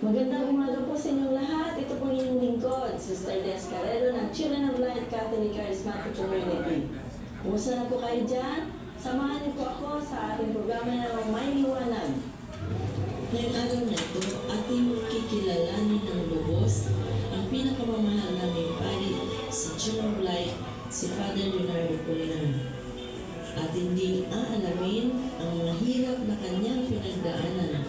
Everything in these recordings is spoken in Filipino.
Magandang umaga po sa inyong lahat. Ito po inyong lingkod, Sister Descarero ng Children of Light Catholic Charismatic Community. Kumusta na po kayo dyan? Samahan niyo po ako sa ating programa na May Liwanag. Ngayong araw na ito, ating kikilalanin ng lubos ang pinakamamahal naming pari sa Children of Light, si Father Polinar. Atin din aalamin ang mga hirap na kanyang pinagdaanan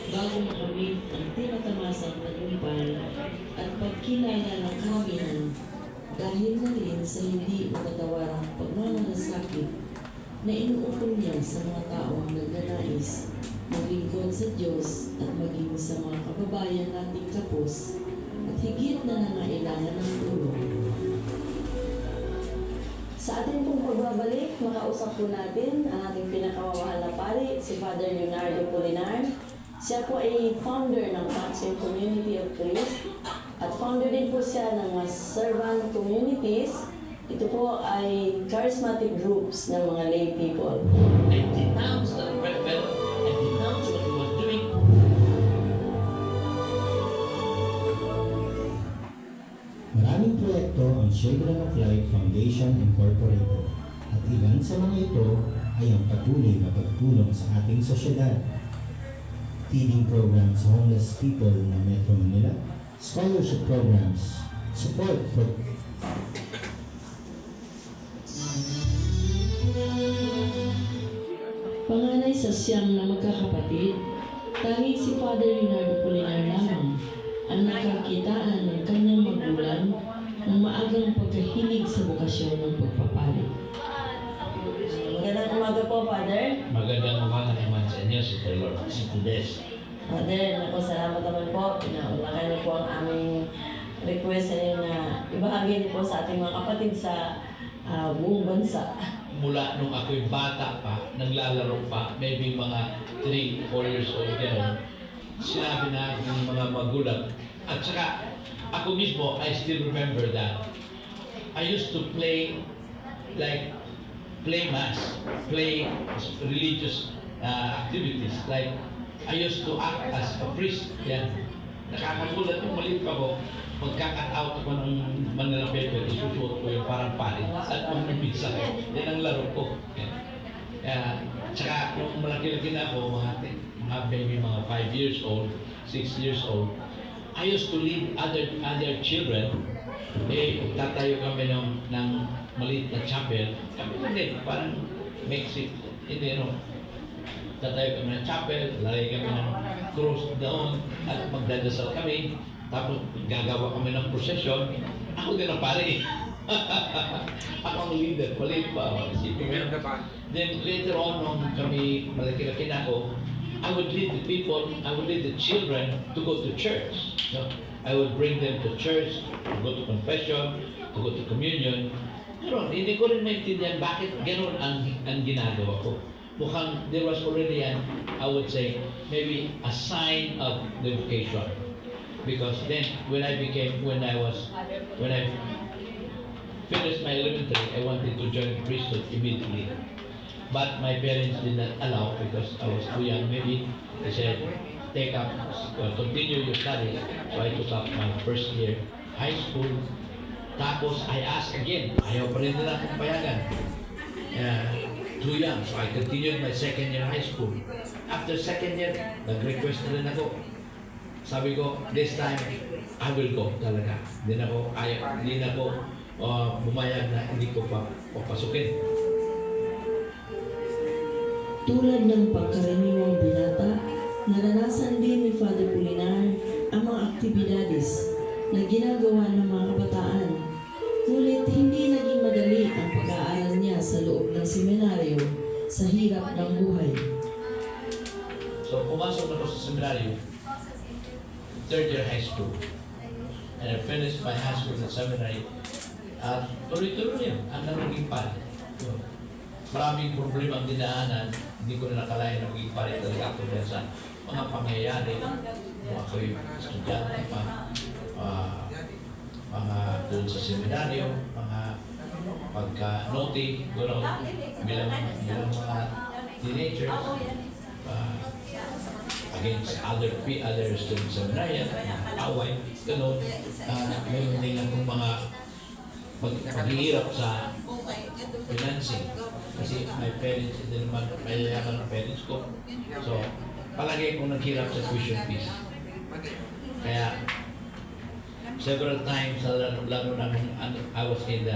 bago makamit ang tinatamasang tagumpay at pagkilala ng karamihan dahil na rin sa hindi matatawarang pagmamalasakit na inuukol niya sa mga taong nagnanais maglingkod sa Diyos at maging sa mga kababayan nating kapos at higit na nangailangan ng tulong. Sa ating pong pagbabalik, makausap po natin ang ating pinakamamahal na pari, si Father Polinar. Siya po ay founder ng Maxim Community of Christ at founder din po siya ng mga servant communities. Ito po ay charismatic groups ng mga lay people. I denounced the rebel, I denounced what he was doing. Maraming proyekto ang Children of Light Foundation Incorporated at ilan sa mga ito ay ang patuloy na pagtulong sa ating sosyedad. Feeding programs sa homeless people ng Metro Manila, scholarship programs, support for Panganay sa siyam na magkakapatid, tanging si Father Polinar lamang ang nakakitaan ng kanyang magulang ng maagang pagkahilig sa bukasyon ng pagpapali. Magandang umaga po, Father. Magandang umaga naman sa inyo, Sister Lord. Sister Des. Father, salamat naman po. Pinaulakan niyo po ang aming request sa inyo na ibahagi niyo po sa ating mga kapatid sa buong bansa. Mula nung ako'y bata pa, naglalaro pa, maybe mga 3-4 years old gano'n, sinabi na ng mga magulang. At saka, ako mismo, I still remember that. I used to play mass, play religious activities. Like, I used to act as a priest. Yan. Nakakagulat yung maliit pa ko. Magka-cut out ako ng Manila paper, isusuot ko yung parang pari at magpipisa ko. Yan ang laro ko. Tsaka yung malaki-laki na ako, mga baby, mga 5 years old, 6 years old, I used to lead other children. Tatayo kami ng maliit na chapel. Kami lang din, parang makeshift. Tatayo kami ng chapel, lalagay kami ng cross doon, at magdadasal kami. Tapos gagawa kami ng procession. Ako din ang pare. Ako ang leader, maliit pa. Then later on, nung kami malaki-laki na ako, I would lead the people, I would lead the children to go to church. So, I would bring them to church, to go to confession, to go to communion. Pero hindi ko rin maintindihan bakit gano'n ang ginagawa ko. Mukhang there was already I would say, maybe a sign of the vocation. Because then, when I finished my elementary, I wanted to join priesthood immediately. But my parents did not allow because I was too young. Maybe they said, continue your studies. So I took up my first year high school. Tapos I asked again, ayaw pa rin nila akong payagan. Too young, so I continued my second year high school. After second year, nag-request na rin ako. Sabi ko, this time, I will go talaga. Hindi na ako bumayag na hindi ko pa papasukin. Tulad ng pagkaraniwang binata, naranasan din ni Father Polinar ang mga aktibidades na ginagawa ng mga kabataan. Ngunit hindi naging madali ang pag-aaral niya sa loob ng seminaryo sa hirap ng buhay. So pumasok na ako sa seminaryo, third year high school. And I finished my high school and seminary. At tuloy-tuloy yan, hanggang naging pare. Yun. Maraming problema ang dinaanan, hindi ko na nakalain na maging pare talaga ako dyan sa mga pangyayari. Kung ako'y estudyante pa, mga doon sa seminaryo, mga pagka-naughty, bilang mga teenagers, against other students sa seminaryo, away, gano'n. Mayroon din akong mga paghihirap sa financing. Kasi my parents, hindi naman mayayaman ng parents ko. So, palagi akong naghirap sa tuition fees. Kaya, several times, lalo na I was in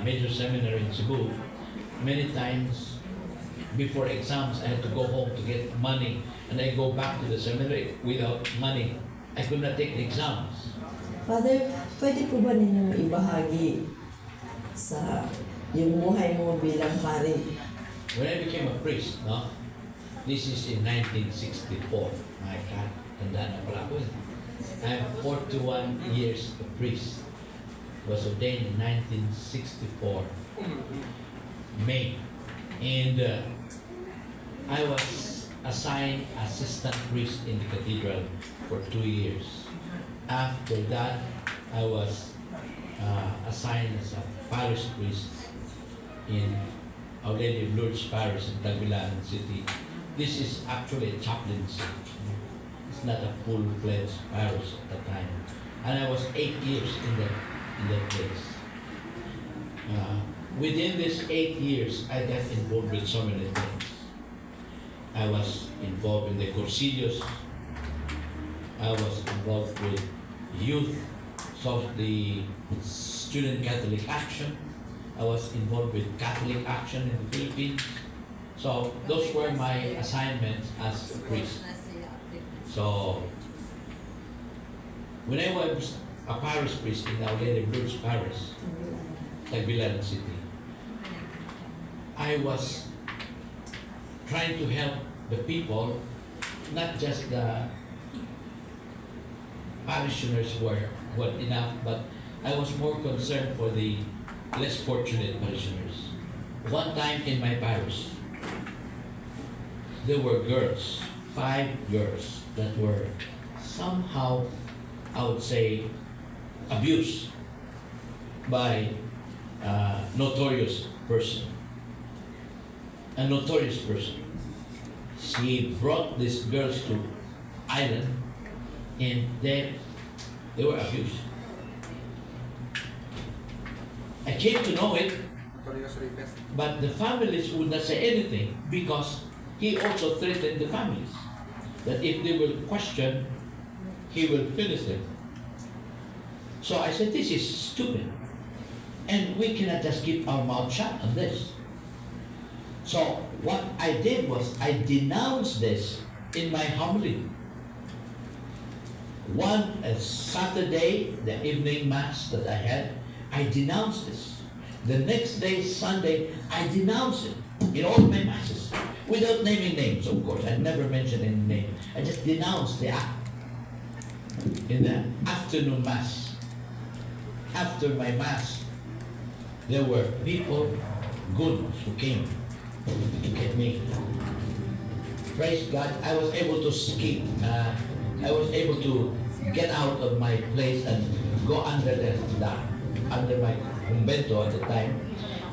major seminary in Cebu, many times before exams, I had to go home to get money, and I go back to the seminary without money. I could not take the exams. Father, pwede po ba ninyong ibahagi sa yung buhay mo bilang pare? When I became a priest, no? This is in 1964. My God, tanda na pala ako. I'm 41 years a priest. Was ordained in 1964, May. And I was assigned assistant priest in the cathedral for 2 years. After that, I was assigned as a parish priest in Our Lady of Lourdes Parish in Tagbilaran City. This is actually a chaplaincy. It's not a full-fledged parish at the time. And I was 8 years in that place. Within these 8 years, I got involved with so many things. I was involved in the Cursillos. I was involved with youth, so the Student Catholic Action. I was involved with Catholic Action in the Philippines. So those were my assignments as a priest. So when I was a parish priest in Our Lady of Lourdes Parish, Tagbilaran City, I was trying to help the people, not just the parishioners were enough, but I was more concerned for the less fortunate parishioners. One time in my parish, there were girls, 5 girls, that were somehow, I would say, abused by a notorious person. A notorious person. She brought these girls to island, and they were abused. I came to know it, but the families would not say anything because he also threatened the families that if they will question, he will finish them. So I said, this is stupid, and we cannot just keep our mouth shut on this. So what I did was I denounced this in my homily. One Saturday, the evening mass that I had, I denounced this. The next day, Sunday, I denounced it in all my masses, without naming names, of course. I never mentioned any name. I just denounced the act. In the afternoon mass, after my mass, there were people, good, who came to get me. Praise God, I was able to escape. I was able to get out of my place and go under my convento at the time,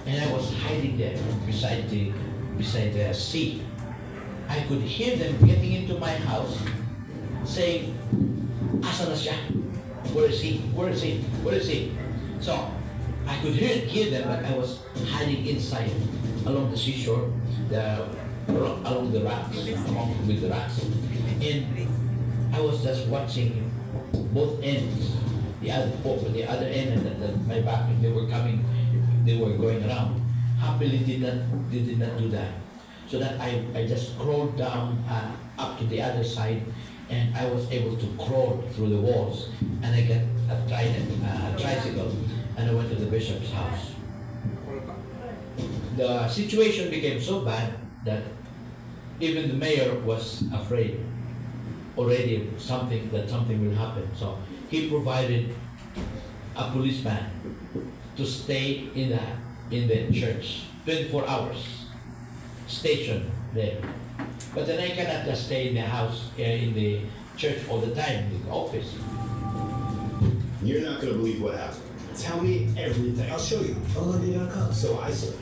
and I was hiding there beside the sea. I could hear them getting into my house, saying, "Asa na siya? Where is he? Where is he? Where is he?" So I could hear them, but I was hiding inside, along the seashore, along the rocks, with the rocks, and I was just watching both ends, the other end and my back. They were coming, they were going around. Happily did not do that. So that I just crawled down up to the other side, and I was able to crawl through the walls, and I got a tricycle, and I went to the bishop's house. The situation became so bad that even the mayor was afraid already that something will happen. So he provided a policeman to stay in the church 24 hours, stationed there. But then I cannot just stay in the house, in the church all the time, in the office. You're not gonna believe what happened. Tell me everything. I'll show you. Olympic.com. So I saw.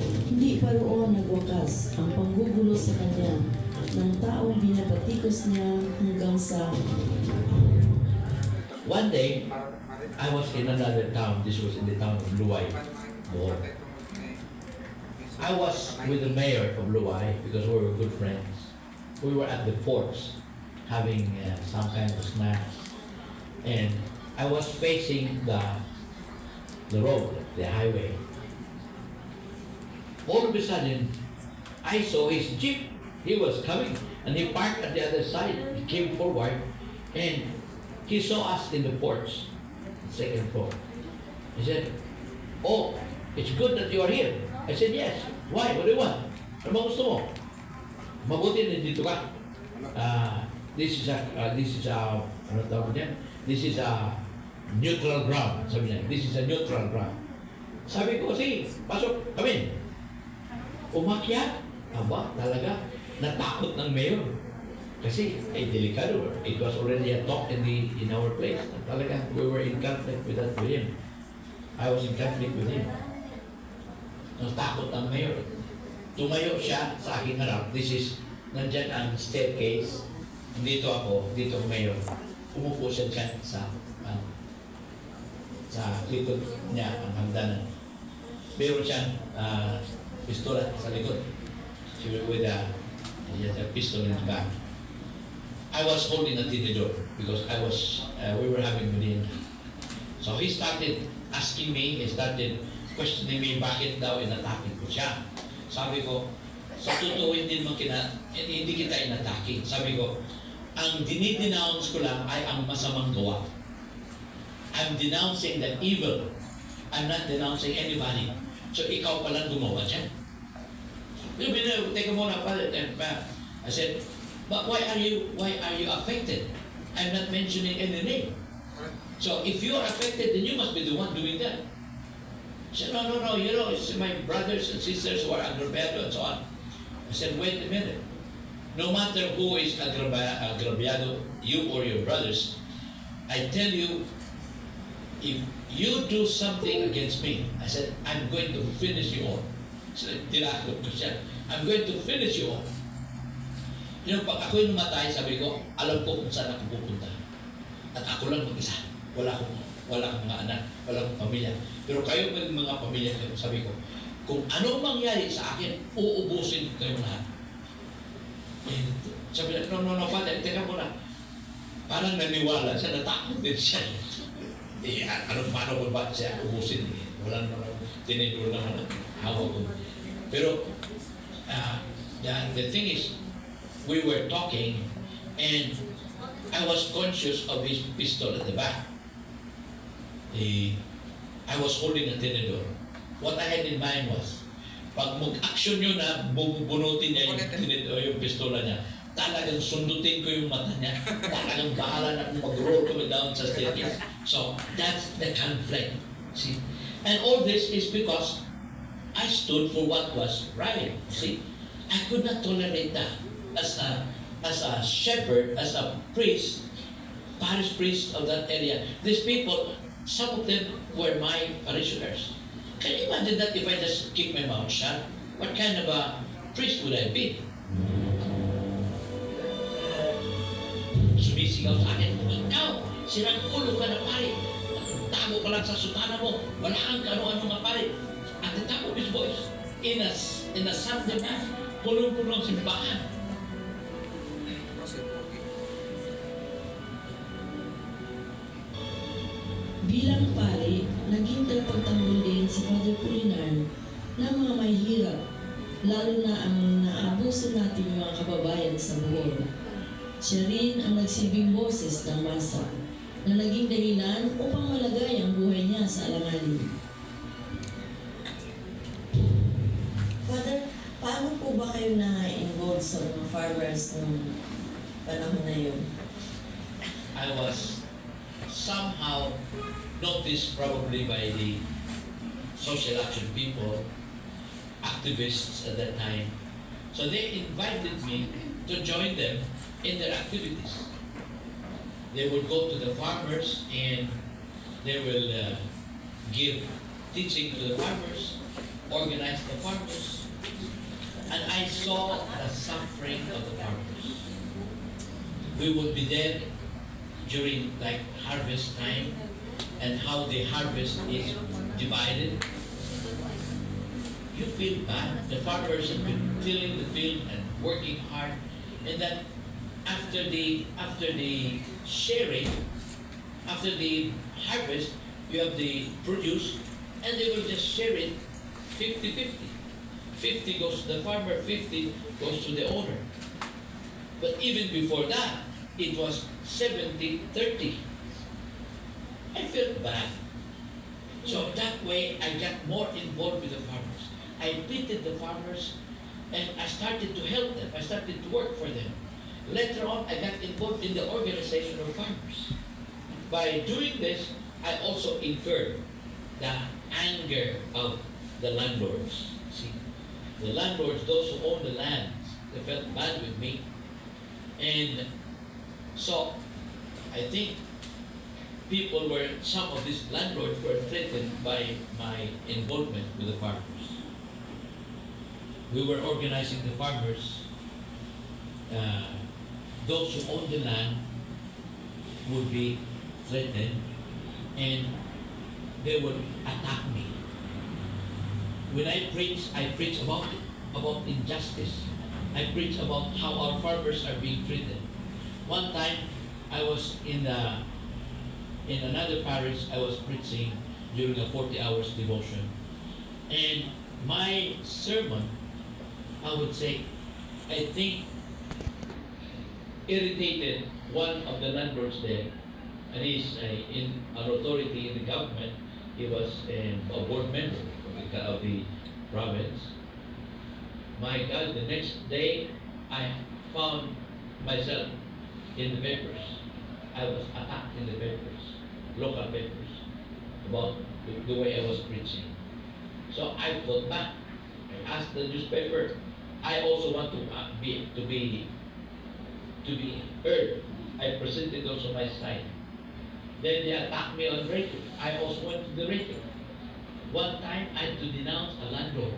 Hindi pa roon nagwakas ang panggugulo sa kanya ng taong binabatikos niya hanggang sa One day, I was in another town. This was in the town of Luay, Bohol. I was with the mayor of Luay because we were good friends. We were at the forts having some kind of snacks, and I was facing the road, the highway. All of a sudden, I saw his jeep. He was coming, and he parked at the other side. He came forward, and he saw us in the porch, second floor. He said, "Oh, it's good that you are here." I said, "Yes." "Why? What do you want? Ano bang gusto mo? Mabuti na dito ka. This is ano tawag niya? This is a neutral ground." Sabi niya, "This is a neutral ground." Sabi ko, "Sige, pasok, come in." Umakyat. Aba, talaga, natakot ng mayor. Kasi, delikado. It was already a talk in our place. Talaga, we were in conflict with him. I was in conflict with him. Natakot ng mayor. Tumayo siya sa aking harap. Nandyan ang staircase. Dito ako, dito ang mayor. Umupo siya dyan sa likod niya, ang hagdanan. Meron siyang pistola sa likod. With a pistol in his back. I was holding a tinidor because we were having dinner. So he started asking me, he started questioning me, bakit daw inatake ko siya. Sabi ko, sa totoo hindi kita inatake. Sabi ko, ang dinidenounce ko lang ay ang masamang gawa. I'm denouncing the evil. I'm not denouncing anybody. So ikaw palang gumawa dyan. Teka muna pa. I said, "But why are you affected? I'm not mentioning any name. So if you are affected, then you must be the one doing that." He said, No, it's my brothers and sisters who are agraviado and so on. I said, "Wait a minute. No matter who is agraviado, you or your brothers, I tell you, if you do something against me," I said, "I'm going to finish you all." So, tinakot ko siya. "I'm going to finish you all." Pag ako'y namatay, sabi ko, alam ko kung saan ako pupunta. At ako lang mag-isa. Wala akong mga anak, wala akong pamilya. Pero kayo mga pamilya kayo, sabi ko, kung anong mangyari sa akin, uubusin ko kayo lahat. Sabi niya, no, Father, teka muna. Parang naniwala siya, natakot din siya. Paano ko ba siya ubusin? Wala naman, tinidor naman hawak ko. Pero, the thing is, we were talking, and I was conscious of his pistol at the back. I was holding a tinidor. What I had in mind was, pag mag-action yun na bubunutin niya yung pistola niya, talagang sundutin ko yung mata niya. Talagang bahala na kung mag-roll kami down sa staircase. So, that's the conflict. See? And all this is because I stood for what was right. See? I could not tolerate that. As a shepherd, as a priest, parish priest of that area, these people, some of them were my parishioners. Can you imagine that if I just keep my mouth shut? What kind of a priest would I be? Sumisigaw sa akin, "Ikaw, sirang ulo ka na pare. Tago ka lang sa sutana mo. Wala kang ano-ano nga pare." At the top of his voice, in a Sunday mass, punong-punong simbahan. bilang pari, naging tagapagtanggol din si Father Polinar ng mga mahihirap, lalo na ang naabuso natin mga kababayan sa Bohol. Siya rin ang nagsilbing boses ng masa na naging dahilan upang malagay ang buhay niya sa alanganin. Father, yung na-involved sa mga farmers nung panahon na yun? I was somehow noticed probably by the social action people, activists at that time. So they invited me to join them in their activities. They would go to the farmers and they will give teaching to the farmers, organize the farmers. And I saw the suffering of the farmers. We would be there during like harvest time and how the harvest is divided. You feel bad. The farmers have been tilling the field and working hard, and then after the sharing, after the harvest, you have the produce, and they will just share it 50-50. 50 goes to the farmer, 50 goes to the owner. But even before that, it was 70-30. I felt bad. So that way, I got more involved with the farmers. I pitied the farmers and I started to help them. I started to work for them. Later on, I got involved in the organization of farmers. By doing this, I also incurred the anger of the landlords. See, the landlords, those who own the lands, they felt bad with me. And so, I think some of these landlords were threatened by my involvement with the farmers. We were organizing the farmers. Those who own the land would be threatened and they would attack me. When I preach about it, about injustice. I preach about how our farmers are being treated. One time, I was in another parish. I was preaching during a 40 hours devotion, and my sermon, I would say, I think, irritated one of the landlords there, and he's in an authority in the government. He was a board member of the province. My God, the next day I found myself in the papers. I was attacked in the papers, local papers, about the way I was preaching. So I fought back. I asked the newspaper, I also want to be heard. I presented also my side. Then they attacked me on radio. I also went to the radio. One time I had to denounce a landlord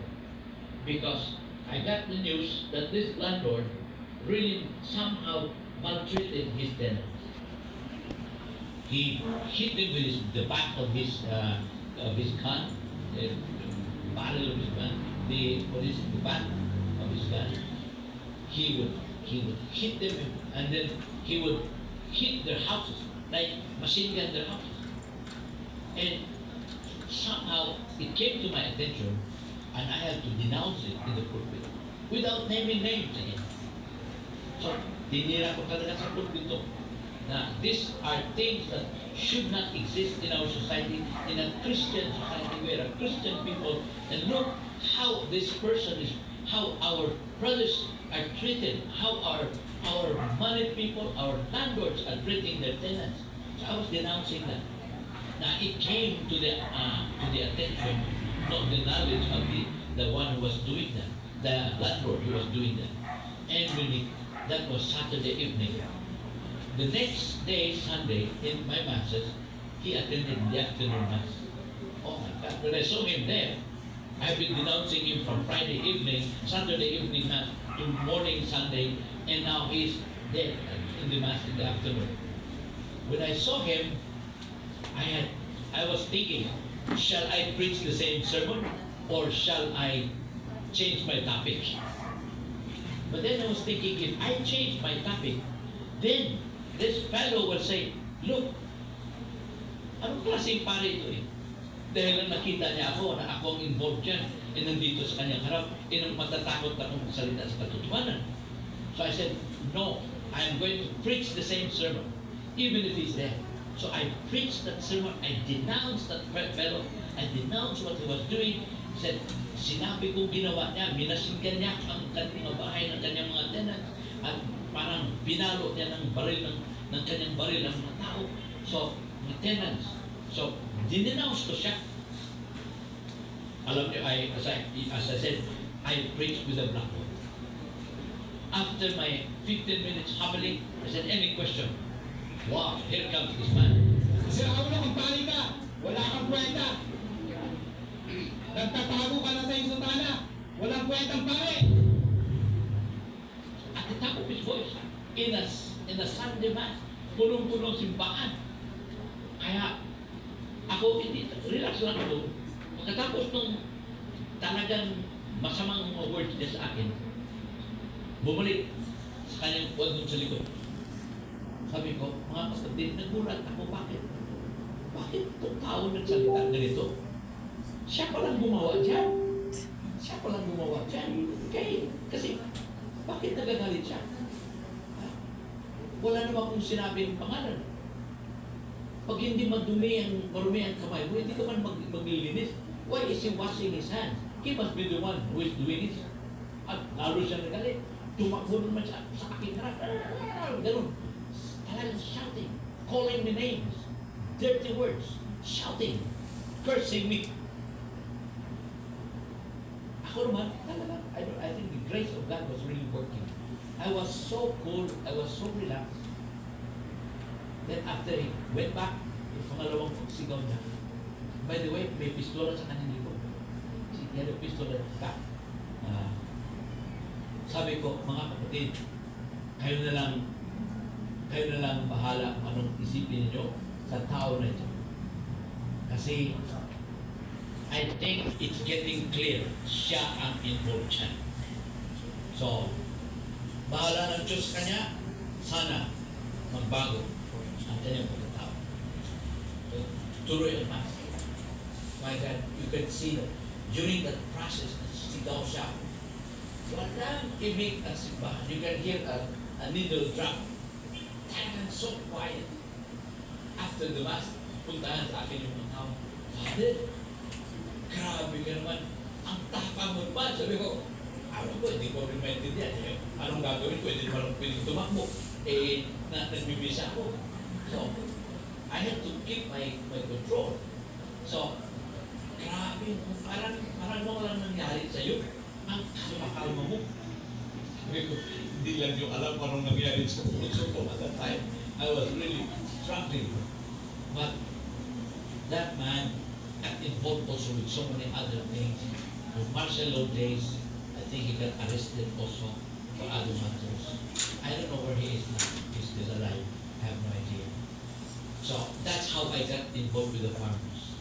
because I got the news that this landlord really somehow maltreated his tenants. He hit them with the back of his gun, the barrel of his gun, the back of his gun. He would hit them, and then he would hit their houses, like machine gun their houses. And somehow it came to my attention, and I had to denounce it in the pulpit without naming names again. So, tinira ko talaga sa pulpito na these are things that should not exist in our society, in a Christian society. We are a Christian people, and look how this person is, how our brothers are treated, how our money people, our landlords are treating their tenants. So I was denouncing that. Now it came to the attention, not the knowledge of the one who was doing that, the landlord who was doing that. And that was Saturday evening. The next day, Sunday, in my masses, he attended the afternoon mass. Oh my God! When I saw him there, I've been denouncing him from Friday evening, Saturday evening mass to morning Sunday, and now he's there in the mass in the afternoon. When I saw him, I was thinking, shall I preach the same sermon or shall I change my topic? But then I was thinking, if I change my topic, then this fellow will say, look, anong klaseng pare ito eh? Dahil lang nakita niya ako na ako ang involved dyan, e nandito sa kanyang harap, e nang matatakot akong magsalita sa katotohanan. So I said, no, I'm going to preach the same sermon, even if he's there. So I preached that sermon, I denounced that fellow, I denounced what he was doing. He said, sinabi kong ginawa niya, minasinggan niya ang kanyang mga bahay, ng kanyang mga tenants, at parang binalo niya ng baril ng kanyang baril ng mga tao. So, mga tenants. So, dinenounce ko siya. Alam niyo, as I said, I preached with a blackboard. After my 15 minutes happening, I said, any question? Wow, here comes this man. Sira ulo, kung pali ka, wala kang kwenta. Nagtatago ka na sa isutana, walang kwentang pare. At the top of his voice, in a Sunday mass, punong-punong simbahan. Kaya, ako, hindi, relax lang ako. Pagkatapos nung talagang masamang mga words niya sa akin, bumalik sa kanyang puwan dun sa likod. Sabi ko, mga kapatid, nagulat ako, bakit? Bakit itong tao nagsalita ganito? Siya palang gumawa dyan. Siya palang gumawa dyan. Kasi, bakit nagagalit siya? Wala naman akong sinabing pangalan. Pag hindi marumi ang kamay mo, hindi ka man maglilinis. Why is he washing his hands? He must be the one who is doing it. At lalo siya nagalit. Tumakbo naman siya sa aking harap. Ganun. Talagang shouting. Calling me names. Dirty words. Shouting. Cursing me. Ako naman, talaga. I think the grace of God was really working. I was so cool. I was so relaxed. Then after he went back, yung pangalawang sigaw niya. By the way, may pistola sa kanyang likod. He had a pistol at the back. Sabi ko, mga kapatid, kayo na lang bahala kung anong isipin niyo sa tao na ito. Kasi, I think it's getting clear, siya ang involved siya. So, bahala ng Diyos kanya, sana magbago ang kanyang pagkatao. So, tuloy ang mas. My God, you can see that during that process, sigaw siya. Walang imig ang simbahan. You can hear a needle drop. Talagang so quiet. After the mass, puntahan sa akin yung mga tao. Father, grabe ka naman. Ang tapang mo pa. Sabi ko, hindi ko rin maintindihan. Anong gagawin ko? Hindi parang pwedeng tumakbo. Nagbibisa ako. So, I have to keep my control. So, grabe. Parang walang nangyari sa'yo. Ang sumakalma mo. Sabi ko, hindi lang yung alam kung anong nangyari sa puso ko at that time. I was really struggling. But that man got involved also with so many other things. With martial law days, I think he got arrested also for other matters. I don't know where he is now. He's still alive. I have no idea. So that's how I got involved with the farmers.